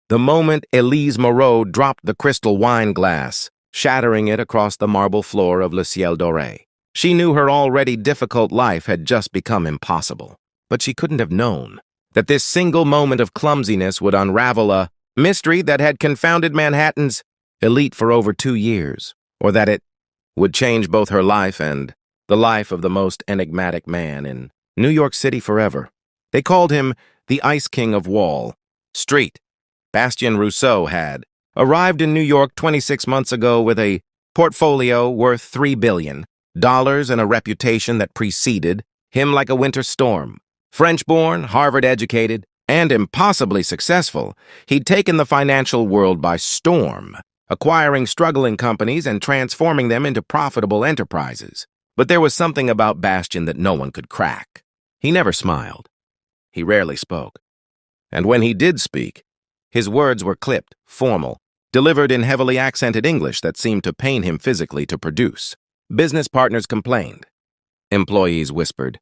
The moment Elise Moreau dropped the crystal wine glass, shattering it across the marble floor of Le Ciel Doré. She knew her already difficult life had just become impossible. But she couldn't have known that this single moment of clumsiness would unravel a mystery that had confounded Manhattan's elite for over 2 years, or that it would change both her life and the life of the most enigmatic man in New York City forever. They called him the Ice King of Wall Street. Bastien Rousseau had arrived in New York 26 months ago with a portfolio worth $3 billion and a reputation that preceded him like a winter storm. French-born, Harvard-educated, and impossibly successful, he'd taken the financial world by storm, acquiring struggling companies and transforming them into profitable enterprises. But there was something about Bastien that no one could crack. He never smiled. He rarely spoke. And when he did speak, his words were clipped, formal, delivered in heavily accented English that seemed to pain him physically to produce. Business partners complained. Employees whispered.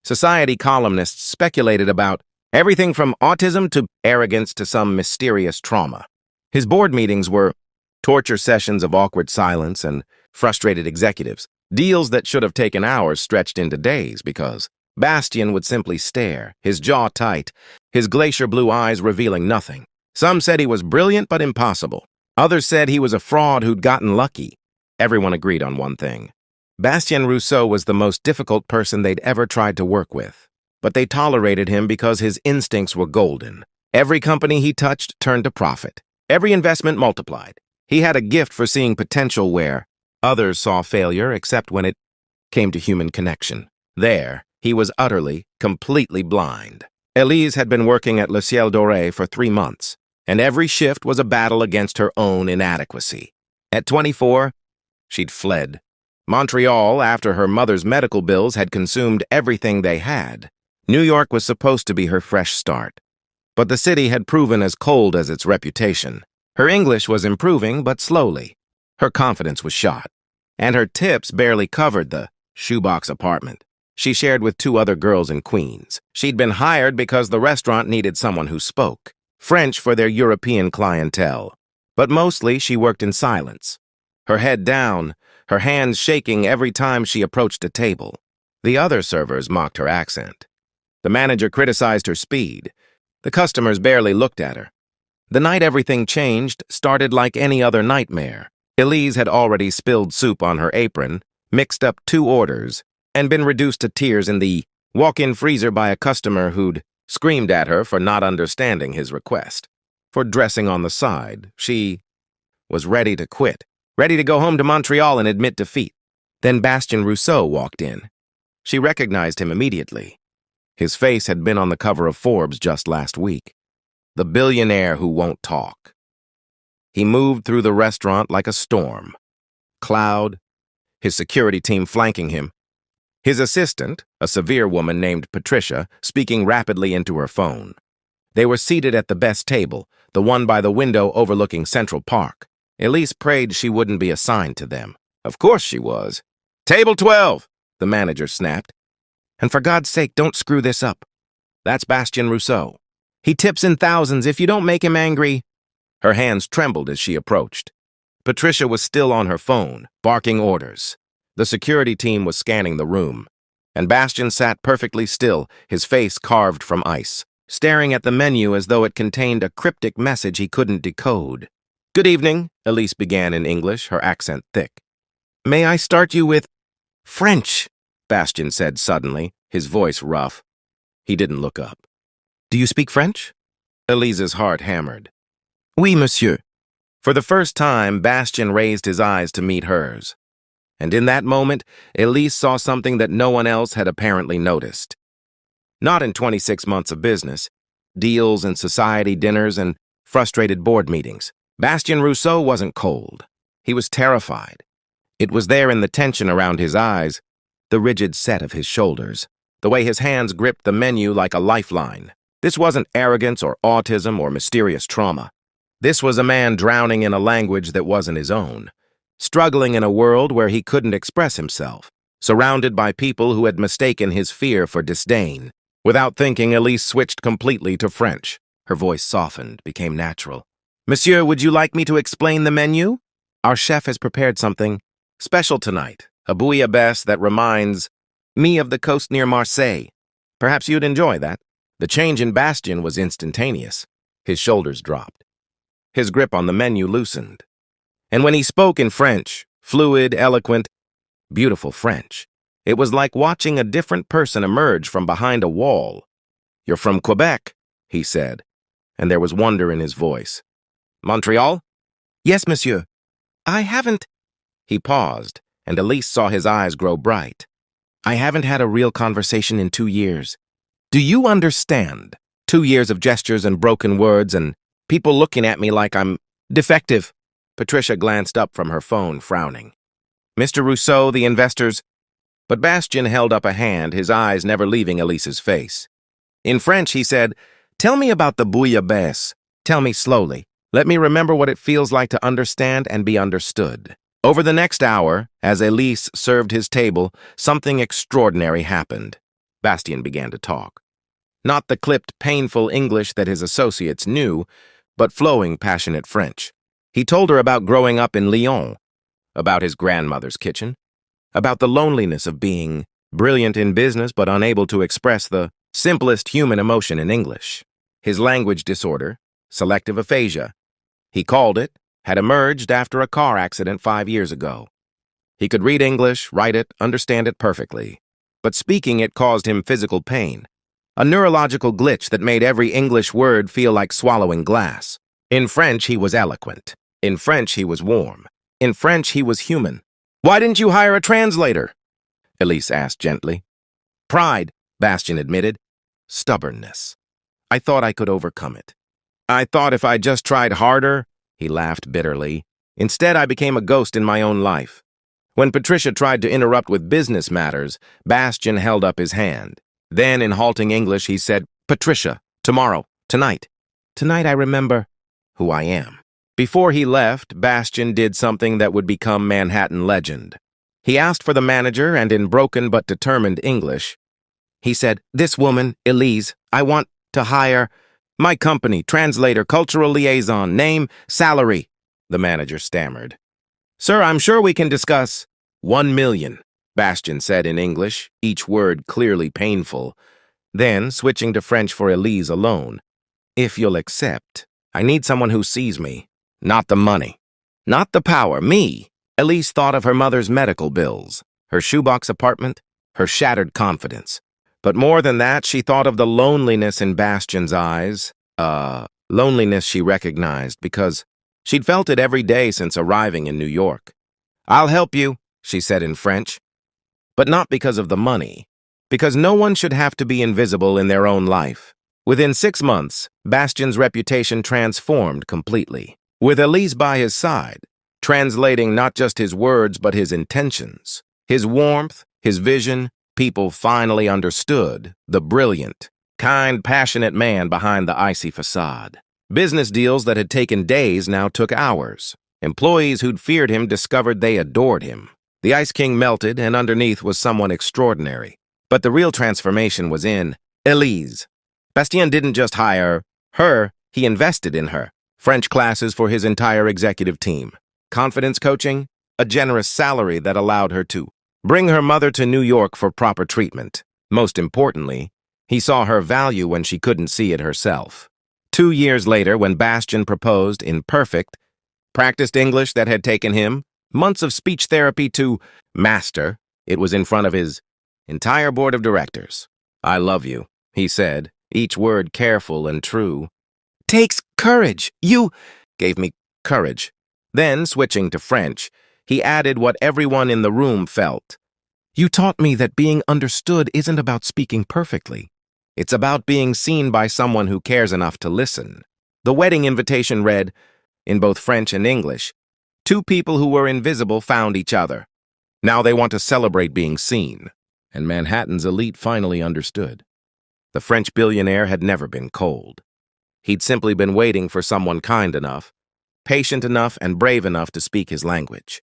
Society columnists speculated about everything from autism to arrogance to some mysterious trauma. His board meetings were torture sessions of awkward silence and frustrated executives. Deals that should have taken hours stretched into days because Bastien would simply stare, his jaw tight, his glacier blue eyes revealing nothing. Some said he was brilliant but impossible. Others said he was a fraud who'd gotten lucky. Everyone agreed on one thing. Bastien Rousseau was the most difficult person they'd ever tried to work with. But they tolerated him because his instincts were golden. Every company he touched turned to profit. Every investment multiplied. He had a gift for seeing potential where others saw failure except when it came to human connection. There, he was utterly, completely blind. Elise had been working at Le Ciel Doré for 3 months, and every shift was a battle against her own inadequacy. At 24, she'd fled. Montreal, after her mother's medical bills had consumed everything they had. New York was supposed to be her fresh start. But the city had proven as cold as its reputation. Her English was improving, but slowly. Her confidence was shot, and her tips barely covered the shoebox apartment she shared with 2 other girls in Queens. She'd been hired because the restaurant needed someone who spoke French for their European clientele. But mostly she worked in silence, her head down, her hands shaking every time she approached a table. The other servers mocked her accent. The manager criticized her speed. The customers barely looked at her. The night everything changed started like any other nightmare. Elise had already spilled soup on her apron, mixed up 2 orders, and been reduced to tears in the walk-in freezer by a customer who'd screamed at her for not understanding his request. For dressing on the side, she was ready to quit, ready to go home to Montreal and admit defeat. Then Bastien Rousseau walked in. She recognized him immediately. His face had been on the cover of Forbes just last week. The billionaire who won't talk. He moved through the restaurant like a storm. Cloud, his security team flanking him. His assistant, a severe woman named Patricia, speaking rapidly into her phone. They were seated at the best table, the one by the window overlooking Central Park. Elise prayed she wouldn't be assigned to them. Of course she was. "Table 12, the manager snapped. "And for God's sake, don't screw this up. That's Bastien Rousseau. He tips in thousands. If you don't make him angry." Her hands trembled as she approached. Patricia was still on her phone, barking orders. The security team was scanning the room, and Bastien sat perfectly still, his face carved from ice, staring at the menu as though it contained a cryptic message he couldn't decode. "Good evening," Elise began in English, her accent thick. "May I start you with French?" Bastien said suddenly, his voice rough. He didn't look up. "Do you speak French?" Elise's heart hammered. "Oui, monsieur." For the first time, Bastien raised his eyes to meet hers. And in that moment, Elise saw something that no one else had apparently noticed. Not in 26 months of business, deals and society dinners and frustrated board meetings. Bastien Rousseau wasn't cold. He was terrified. It was there in the tension around his eyes, the rigid set of his shoulders, the way his hands gripped the menu like a lifeline. This wasn't arrogance or autism or mysterious trauma. This was a man drowning in a language that wasn't his own, struggling in a world where he couldn't express himself, surrounded by people who had mistaken his fear for disdain. Without thinking, Elise switched completely to French. Her voice softened, became natural. Monsieur, would you like me to explain the menu? Our chef has prepared something special tonight, a bouillabaisse that reminds me of the coast near Marseille. Perhaps you'd enjoy that. The change in Bastien was instantaneous. His shoulders dropped. His grip on the menu loosened. And when he spoke in French, fluid, eloquent, beautiful French, it was like watching a different person emerge from behind a wall. You're from Quebec, he said, and there was wonder in his voice. Montreal? Yes, monsieur. I haven't... He paused, and Elise saw his eyes grow bright. I haven't had a real conversation in 2 years. Do you understand? 2 years of gestures and broken words and people looking at me like I'm defective. Patricia glanced up from her phone, frowning. Mr. Rousseau, the investors... But Bastien held up a hand, his eyes never leaving Elise's face. In French, he said, Tell me about the bouillabaisse. Tell me slowly. Let me remember what it feels like to understand and be understood. Over the next hour, as Elise served his table, something extraordinary happened. Bastien began to talk. Not the clipped, painful English that his associates knew, but flowing, passionate French. He told her about growing up in Lyon, about his grandmother's kitchen, about the loneliness of being brilliant in business but unable to express the simplest human emotion in English. His language disorder, selective aphasia, he called it, had emerged after a car accident 5 years ago. He could read English, write it, understand it perfectly. But speaking it caused him physical pain, a neurological glitch that made every English word feel like swallowing glass. In French, he was eloquent. In French, he was warm. In French, he was human. Why didn't you hire a translator? Elise asked gently. Pride, Bastien admitted. Stubbornness. I thought I could overcome it. I thought if I just tried harder, he laughed bitterly. Instead, I became a ghost in my own life. When Patricia tried to interrupt with business matters, Bastien held up his hand. Then, in halting English, he said, Patricia, tomorrow, tonight. Tonight I remember who I am. Before he left, Bastien did something that would become Manhattan legend. He asked for the manager, and in broken but determined English, he said, This woman, Elise, I want to hire my company, translator, cultural liaison, name, salary, the manager stammered. Sir, I'm sure we can discuss 1 million, Bastien said in English, each word clearly painful. Then, switching to French for Elise alone, if you'll accept, I need someone who sees me, not the money, not the power, me. Elise thought of her mother's medical bills, her shoebox apartment, her shattered confidence. But more than that, she thought of the loneliness in Bastien's eyes, loneliness she recognized because she'd felt it every day since arriving in New York. I'll help you, she said in French, but not because of the money, because no one should have to be invisible in their own life. Within 6 months, Bastien's reputation transformed completely. With Elise by his side, translating not just his words but his intentions, his warmth, his vision, people finally understood the brilliant, kind, passionate man behind the icy facade. Business deals that had taken days now took hours. Employees who'd feared him discovered they adored him. The Ice King melted, and underneath was someone extraordinary. But the real transformation was in Elise. Bastien didn't just hire her, he invested in her. French classes for his entire executive team. Confidence coaching, a generous salary that allowed her to bring her mother to New York for proper treatment. Most importantly, he saw her value when she couldn't see it herself. 2 years later, when Bastien proposed in perfect, practiced English that had taken him months of speech therapy to master, it was in front of his entire board of directors. I love you, he said, each word careful and true. Takes courage. You gave me courage. Then, switching to French, he added what everyone in the room felt. You taught me that being understood isn't about speaking perfectly. It's about being seen by someone who cares enough to listen. The wedding invitation read, in both French and English, 2 people who were invisible found each other. Now they want to celebrate being seen. And Manhattan's elite finally understood. The French billionaire had never been cold. He'd simply been waiting for someone kind enough, patient enough, and brave enough to speak his language.